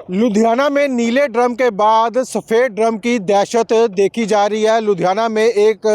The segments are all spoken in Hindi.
लुधियाना में नीले ड्रम के बाद सफ़ेद ड्रम की दहशत देखी जा रही है। लुधियाना में एक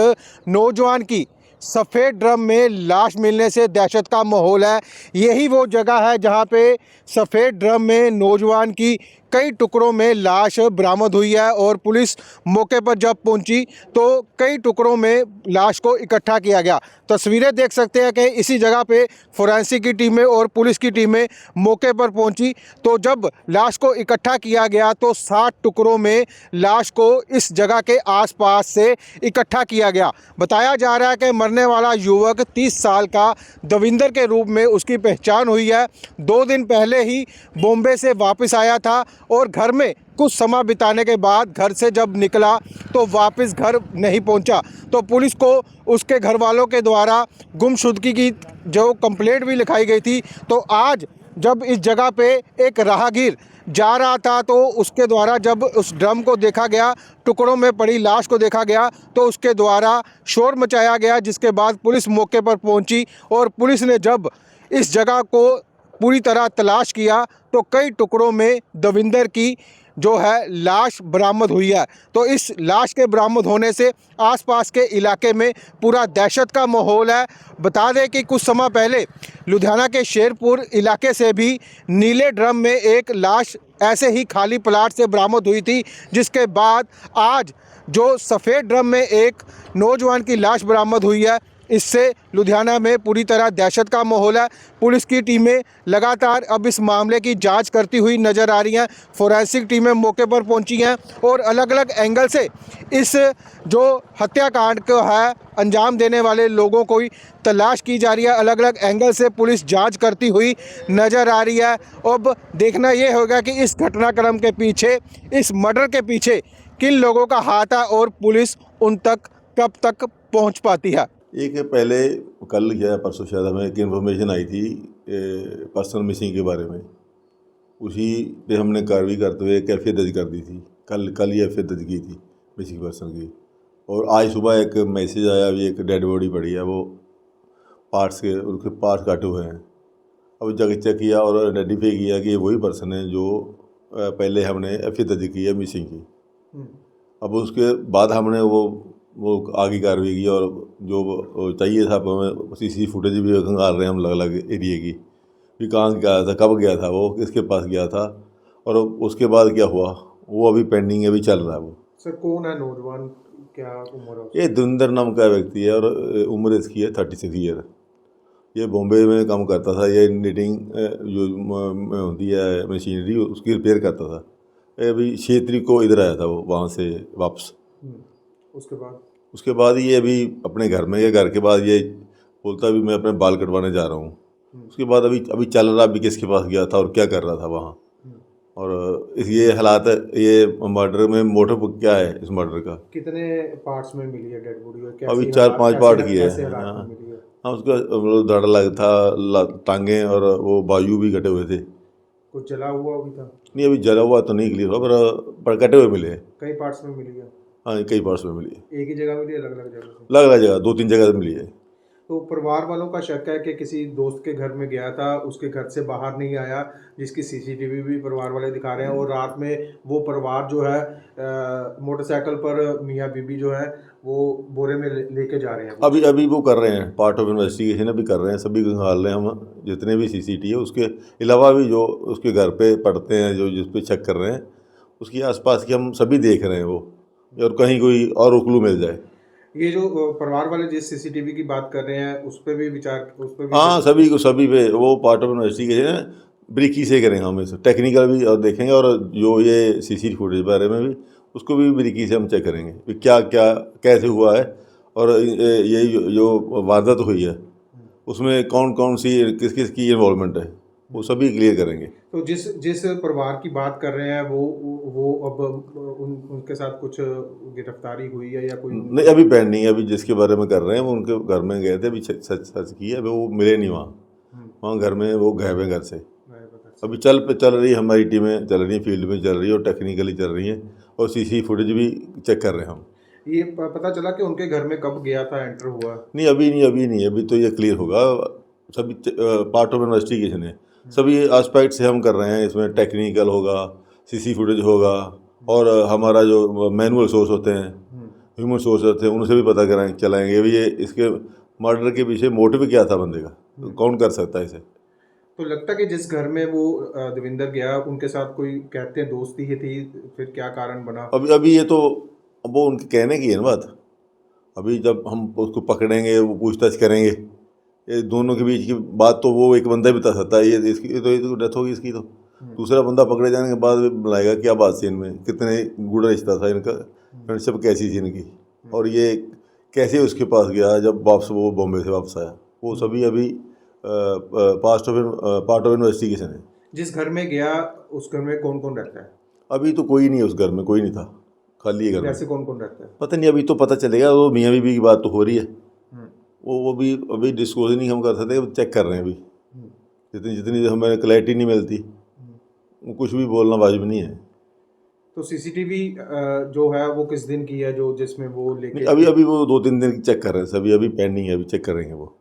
नौजवान की सफ़ेद ड्रम में लाश मिलने से दहशत का माहौल है। यही वो जगह है जहां पे सफ़ेद ड्रम में नौजवान की कई टुकड़ों में लाश बरामद हुई है और पुलिस मौके पर जब पहुंची तो कई टुकड़ों में लाश को इकट्ठा किया गया। तस्वीरें देख सकते हैं कि इसी जगह पे फोरेंसिक की टीमें और पुलिस की टीमें मौके पर पहुंची तो जब लाश को इकट्ठा किया गया तो 60 टुकड़ों में लाश को इस जगह के आसपास से इकट्ठा किया गया। बताया जा रहा है कि मरने वाला युवक 30 साल का दविंदर के रूप में उसकी पहचान हुई है। 2 दिन पहले ही बॉम्बे से वापस आया था और घर में कुछ समय बिताने के बाद घर से जब निकला तो वापस घर नहीं पहुंचा। तो पुलिस को उसके घर वालों के द्वारा गुमशुदगी की जो कंप्लेंट भी लिखाई गई थी। तो आज जब इस जगह पे एक राहगीर जा रहा था तो उसके द्वारा जब उस ड्रम को देखा गया, टुकड़ों में पड़ी लाश को देखा गया तो उसके द्वारा शोर मचाया गया, जिसके बाद पुलिस मौके पर पहुंची और पुलिस ने जब इस जगह को पूरी तरह तलाश किया तो कई टुकड़ों में दविंदर की जो है लाश बरामद हुई है। तो इस लाश के बरामद होने से आसपास के इलाके में पूरा दहशत का माहौल है। बता दें कि कुछ समय पहले लुधियाना के शेरपुर इलाके से भी नीले ड्रम में एक लाश ऐसे ही खाली प्लाट से बरामद हुई थी, जिसके बाद आज जो सफ़ेद ड्रम में एक नौजवान की लाश बरामद हुई है, इससे लुधियाना में पूरी तरह दहशत का माहौल है। पुलिस की टीमें लगातार अब इस मामले की जांच करती हुई नज़र आ रही हैं। फोरेंसिक टीमें मौके पर पहुंची हैं और अलग अलग एंगल से इस जो हत्याकांड को है अंजाम देने वाले लोगों को तलाश की जा रही है। अलग अलग एंगल से पुलिस जांच करती हुई नज़र आ रही है। अब देखना ये होगा कि इस घटनाक्रम के पीछे, इस मर्डर के पीछे किन लोगों का हाथ है और पुलिस उन तक कब तक पहुंच पाती है। एक पहले कल या परसों शायद हमें एक इन्फॉर्मेशन आई थी पर्सन मिसिंग के बारे में। उसी पे हमने कार्रवाई करते हुए एक एफ दर्ज कर दी थी। कल ही एफ दर्ज की थी मिसिंग पर्सन की। और आज सुबह एक मैसेज आया, अभी एक डेड बॉडी पड़ी है, वो पार्ट्स के उसके पार्ट्स काटे हुए हैं। अब जब चेक किया और आइडेंटिफाई किया कि वही पर्सन है जो पहले हमने एफ दर्ज की है मिसिंग की। अब उसके बाद हमने वो आगे कार्रवाई की और जो चाहिए था हमें सीसी फुटेज भी खंगाल रहे हैं हम अलग अलग एरिए की, भी कहाँ गया था, कब गया था, वो किसके पास गया था और उसके बाद क्या हुआ, वो अभी पेंडिंग है, अभी चल रहा है वो। सर कौन है नौजवान, क्या उम्र है? ये धुंधर नाम का व्यक्ति है और उम्र इसकी है 36 ईयर। ये बॉम्बे में काम करता था, ये निटिंग जो होती है मशीनरी उसकी रिपेयर करता था। अभी 6 तारीख को इधर आया था वो वहाँ से वापस। उसके बाद ये अभी अपने घर में, ये घर के बाद ये बोलता भी मैं अपने बाल कटवाने जा रहा हूँ। उसके बाद अभी चल रहा अभी किसके पास गया था और क्या कर रहा था वहाँ। और इस ये हालात है, ये मर्डर में मोटिव क्या है इस मर्डर का। कितने पार्ट्स में मिली है डेड बॉडी? अभी 4-5 पार्ट की है। हाँ उसका धड़ लग था, टांगे और वो बाजू भी कटे हुए थे। कुछ जला हुआ भी था? नहीं, अभी जला हुआ तो नहीं क्लियर हुआ, पर कटे हुए मिले। कई पार्ट्स में मिली है? हाँ कई पार्ट्स में मिली है। एक ही जगह मिली, अलग अलग जगह से? अलग अलग जगह, 2-3 जगह से मिली है। तो परिवार वालों का शक है कि किसी दोस्त के घर में गया था, उसके घर से बाहर नहीं आया, जिसकी सीसीटीवी भी परिवार वाले दिखा रहे हैं। और रात में वो परिवार जो है मोटरसाइकिल पर मियाँ बीबी जो है वो बोरे में लेके जा रहे हैं। अभी वो कर रहे हैं, पार्ट ऑफ इन्वेस्टिगेशन अभी कर रहे हैं, सभी को निकाल रहे हैं हम, जितने भी सीसीटीवी है। उसके अलावा भी जो उसके घर पे पड़ते हैं, जो जिस पे चेक कर रहे हैं, उसके आसपास की हम सभी देख रहे हैं वो, और कहीं कोई और उकलू मिल जाए। ये जो परिवार वाले जिस सीसीटीवी की बात कर रहे हैं उस पर भी विचार, उस पर भी? हाँ सभी पे वो पार्ट ऑफ इन्वेस्टिगेशन है, ब्रीकी से करेंगे हम, इस टेक्निकल भी और देखेंगे, और जो ये सीसी फुटेज बारे में भी उसको भी ब्रीकी से हम चेक करेंगे कि क्या क्या कैसे हुआ है और ये जो वारदात हुई है उसमें कौन कौन सी किस किस की इन्वॉल्वमेंट है, वो सभी क्लियर करेंगे। तो जिस परिवार की बात कर रहे हैं वो अब उनके साथ कुछ गिरफ्तारी हुई है या कोई? नहीं अभी पेंडिंग है, अभी जिसके बारे में कर रहे हैं वो उनके घर में गए थे, अभी सर्च की है, अभी वो मिले नहीं वहाँ घर में, वो गए घर से। अभी चल रही है हमारी टीमें, चल रही है फील्ड में चल रही है और टेक्निकली चल रही है, और सीसी फुटेज भी चेक कर रहे हैं हम। ये पता चला कि उनके घर में कब गया था, एंटर हुआ? नहीं अभी नहीं, अभी तो ये क्लियर होगा। सभी पार्ट ऑफ इन्वेस्टिगेशन है, सभी एस्पेक्ट से हम कर रहे हैं, इसमें टेक्निकल होगा, सीसी फुटेज होगा, और हमारा जो मैनुअल सोर्स होते हैं, ह्यूमन सोर्स होते हैं, उनसे भी पता कराएंगे चलाएंगे भी ये इसके मर्डर के पीछे मोटिव क्या था बंदे का, कौन कर सकता है इसे। तो लगता है कि जिस घर में वो देविंदर गया उनके साथ कोई कहते हैं दोस्ती ही थी, फिर क्या कारण बना? अभी अभी ये तो अब वो उनके कहने की है ना बात। अभी जब हम उसको पकड़ेंगे, वो पूछताछ करेंगे, ये दोनों के बीच की बात तो वो एक बंदा भी बता सकता है। ये तो डेथ होगी इसकी, तो दूसरा बंदा पकड़े जाने के बाद बुलाएगा क्या बात थी इनमें, कितने गूढ़ रिश्ता था इनका, फ्रेंडशिप कैसी थी इनकी, और ये कैसे उसके पास गया जब वापस वो बॉम्बे से वापस आया, वो सभी अभी पार्ट ऑफ इन्वेस्टिगेशन है। जिस घर में गया उस घर में कौन कौन रहता है? अभी तो कोई नहीं है उस घर में, कोई नहीं था, खाली है घर में। वैसे कौन कौन रहता है? पता नहीं, अभी तो पता चलेगा। वो मियाँ बीवी की बात तो हो रही है, वो भी अभी डिस्क्लोज नहीं हम कर सकते, चेक कर रहे हैं अभी। जितनी जितनी हमें क्लैरिटी नहीं मिलती, वो कुछ भी बोलना वाजिब नहीं है। तो सीसीटीवी जो है वो किस दिन की है, जो जिसमें वो लेके? अभी वो 2-3 दिन चेक कर रहे हैं सभी, अभी पेंडिंग है, अभी चेक करेंगे वो।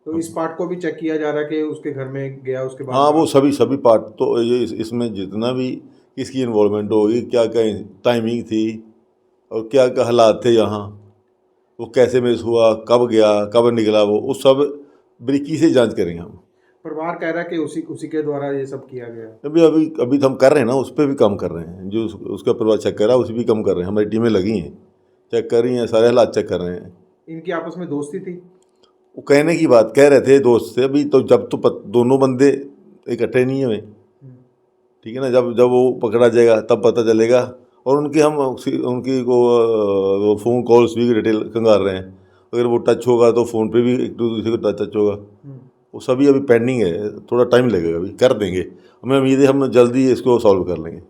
तो इस पार्ट को भी चेक किया जा रहा है कि उसके घर में गया उसके बाद? हाँ, वो सभी पार्ट तो ये इसमें जितना भी किसकी इन्वॉल्वमेंट होगी, क्या क्या टाइमिंग थी और क्या क्या हालात थे यहाँ, वो कैसे मिस हुआ, कब गया कब निकला, वो सब बारीकी से जांच करेंगे हम। परिवार कह रहा है कि उसी के द्वारा ये सब किया गया। अभी तो हम कर रहे हैं ना, उस पर भी काम कर रहे हैं, जो उसका परिवार चेक कर रहा है उसी भी काम कर रहे हैं, हमारी टीमें लगी हैं, चेक कर रही हैं, सारे हालात चेक कर रहे हैं। इनकी आपस में दोस्ती थी? वो कहने की बात कह रहे थे दोस्त से, अभी तो जब तो दोनों बंदे इकट्ठे नहीं हुए, ठीक है ना, जब जब वो पकड़ा जाएगा तब पता चलेगा। और उनकी वो फ़ोन कॉल्स भी डिटेल खंगाल रहे हैं, अगर वो टच होगा तो फ़ोन पे भी एक दूसरे को टच होगा, वो सभी अभी पेंडिंग है, थोड़ा टाइम लगेगा, अभी कर देंगे, हमें उम्मीद है हम जल्दी इसको सॉल्व कर लेंगे।